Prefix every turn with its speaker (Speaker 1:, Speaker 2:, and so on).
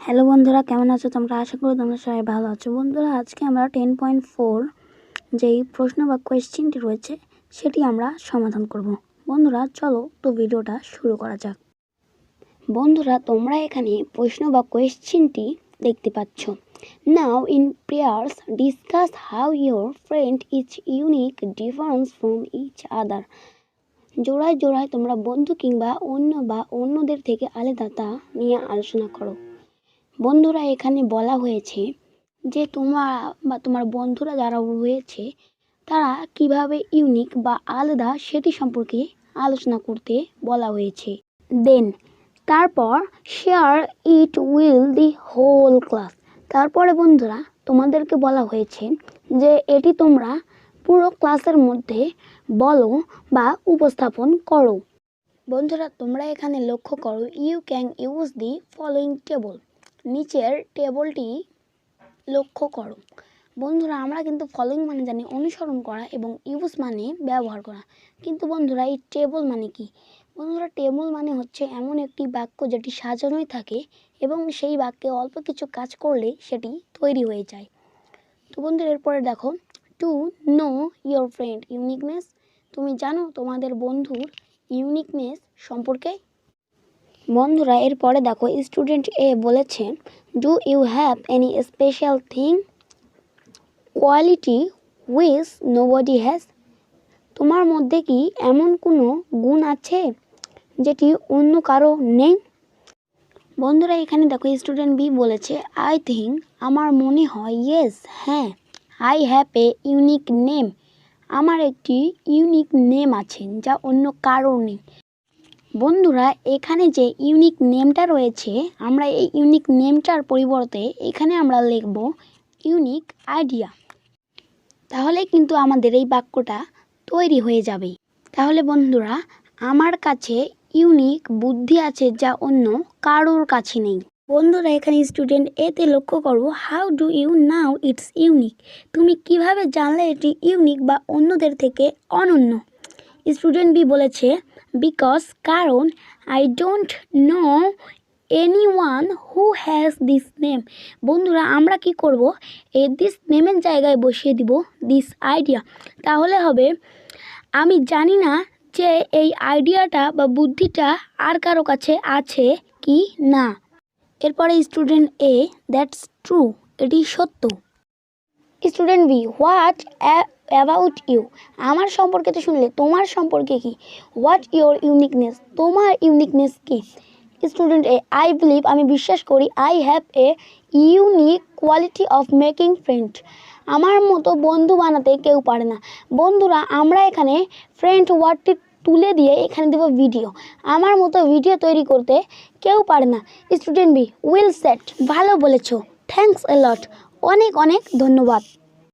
Speaker 1: Hello বন্ধুরা, কেমন আছো তোমরা? আশা করি তোমরা সবাই ভালো আছো। বন্ধুরা, আজকে আমরা 10.4 যেই প্রশ্ন বা কোয়েশ্চেনটি রয়েছে সেটি আমরা সমাধান করব। বন্ধুরা চলো তো ভিডিওটা শুরু করা যাক। বন্ধুরা, তোমরা এখানে প্রশ্ন বা কোয়েশ্চেনটি দেখতে পাচ্ছ। Now in pairs discuss how your friend is unique difference from each other. জোড়ায় জোড়ায় তোমরা বন্ধু কিংবা অন্যদের থেকে আলাদা তা নিয়ে আলোচনা করো। বন্ধুরা, এখানে বলা হয়েছে যে তোমার বন্ধুরা যারা রয়েছে তারা কিভাবে ইউনিক বা আলাদা সেটি সম্পর্কে আলোচনা করতে বলা হয়েছে। দেন তারপর share it with the whole class. তারপরে বন্ধুরা তোমাদেরকে বলা হয়েছে যে এটি তোমরা পুরো ক্লাসের মধ্যে বলো বা উপস্থাপন করো। বন্ধুরা, তোমরা এখানে লক্ষ্য করো, you can use the following table. নিচের টেবলটি লক্ষ্য করো। বন্ধুরা, আমরা কিন্তু ফলোয়িং মানে জানি অনুসরণ করা এবং ইউজ মানে ব্যবহার করা, কিন্তু বন্ধুরা এই টেবল মানে কি? বন্ধুরা, টেবল মানে হচ্ছে এমন একটি বাক্য যেটি সাজানোই থাকে এবং সেই বাক্যে অল্প কিছু কাজ করলে সেটি তৈরি হয়ে যায়। তো বন্ধুরা, এরপরে দেখো, to know your friend uniqueness. তুমি জানো তোমাদের বন্ধুর ইউনিকনেস সম্পর্কে? বন্ধুরা, এরপরে দেখো, স্টুডেন্ট এ বলেছে, do you have any special thing quality which nobody has. তোমার মধ্যে কি এমন কোনো গুণ আছে যেটি অন্য কারো নেই? বন্ধুরা, এখানে দেখো, স্টুডেন্ট বি বলেছে, আই থিঙ্ক, আমার মনে হয়, ইয়েস, হ্যাঁ, I have a unique name, আমার একটি ইউনিক নেম আছে যা অন্য কারো নেই। বন্ধুরা, এখানে যে ইউনিক নেমটা রয়েছে, আমরা এই ইউনিক নেমটার পরিবর্তে এখানে আমরা লিখব ইউনিক আইডিয়া। তাহলে কিন্তু আমাদের এই বাক্যটা তৈরি হয়ে যাবে। তাহলে বন্ধুরা, আমার কাছে ইউনিক বুদ্ধি আছে যা অন্য কারোর কাছে নেই। বন্ধুরা, এখানে স্টুডেন্ট এতে লক্ষ্য করো, how do you know it's unique. তুমি কিভাবে জানলে এটি ইউনিক বা অন্যদের থেকে অনন্য? স্টুডেন্ট বি বলেছে, বিকজ, কারণ, I don't know anyone who has this name. বন্ধুরা, আমরা কি করব, এই দিস নেমের জায়গায় বসিয়ে দিব দিস আইডিয়া। তাহলে হবে, আমি জানি না যে এই আইডিয়াটা বা বুদ্ধিটা আর কারো কাছে আছে কি না। এরপরে স্টুডেন্ট এ, দ্যাটস ট্রু, এটি সত্য। Student B, what about you. আমার সম্পর্কে তো শুনলে, তোমার সম্পর্কে কি? হোয়াট ইউর ইউনিকনেস, তোমার ইউনিকনেস কি? স্টুডেন্ট এ, আই বিলিভ, আমি বিশ্বাস করি, I have a unique quality of making friend. আমার মতো বন্ধু বানাতে কেউ পারে না। বন্ধুরা, আমরা এখানে ফ্রেন্ড ওয়ার্ডটি তুলে দিয়ে এখানে দেবো ভিডিও। আমার মতো ভিডিও তৈরি করতে কেউ পারে না। স্টুডেন্ট বি, ওয়েল সেড, ভালো বলেছো, থ্যাঙ্কস এ লট, অনেক অনেক ধন্যবাদ।